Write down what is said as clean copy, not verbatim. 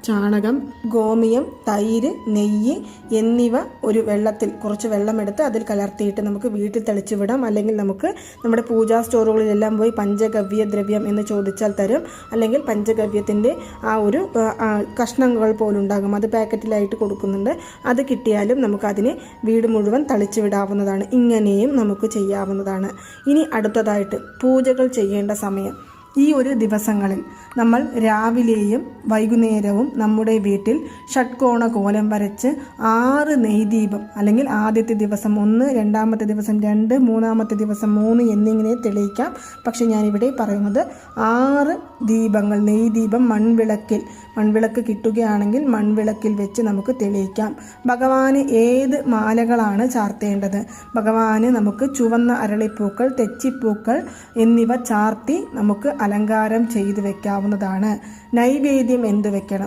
ചാണകം, ഗോമയം, തൈര്, നെയ്യ് എന്നിവ ഒരു വെള്ളത്തിൽ കുറച്ച് വെള്ളമെടുത്ത് അതിൽ കലർത്തിയിട്ട് നമുക്ക് വീട്ടിൽ തെളിച്ചു വിടാം. അല്ലെങ്കിൽ നമുക്ക് നമ്മുടെ പൂജാ സ്റ്റോറുകളിലെല്ലാം പോയി പഞ്ചഗവ്യ ദ്രവ്യം എന്ന് ചോദിച്ചാൽ തരും. അല്ലെങ്കിൽ പഞ്ചഗവ്യത്തിൻ്റെ ആ ഒരു കഷ്ണങ്ങൾ പോലുണ്ടാകും, അത് പാക്കറ്റിലായിട്ട് കൊടുക്കുന്നുണ്ട്. അത് കിട്ടിയാലും നമുക്കതിനെ വീട് മുഴുവൻ തളിച്ചു വിടാവുന്നതാണ്. ഇങ്ങനെയും നമുക്ക് ചെയ്യാവുന്നതാണ്. ഇനി അടുത്തതായിട്ട് പൂജകൾ ചെയ്യേണ്ട സമയം. ഈ ഒരു ദിവസങ്ങളിൽ നമ്മൾ രാവിലെയും വൈകുന്നേരവും നമ്മുടെ വീട്ടിൽ ഷഡ്കോണ കോലം വരച്ച് 6 നെയ്ദീപം, അല്ലെങ്കിൽ ആദ്യത്തെ ദിവസം 1, രണ്ടാമത്തെ ദിവസം 2, മൂന്നാമത്തെ ദിവസം 3 എന്നിങ്ങനെ തെളിയിക്കാം. പക്ഷെ ഞാനിവിടെ പറയുന്നത് 6 ദീപങ്ങൾ, നെയ്ദീപം മൺവിളക്ക് കിട്ടുകയാണെങ്കിൽ മൺവിളക്കിൽ വെച്ച് നമുക്ക് തെളിയിക്കാം. ഭഗവാന് ഏത് മാലകളാണ് ചാർത്തേണ്ടത്? ഭഗവാന് നമുക്ക് ചുവന്ന അരളിപ്പൂക്കൾ, തെച്ചിപ്പൂക്കൾ എന്നിവ ചാർത്തി നമുക്ക് അലങ്കാരം ചെയ്തു വെക്കാവുന്നതാണ്. നൈവേദ്യം എന്ത് വെക്കണം?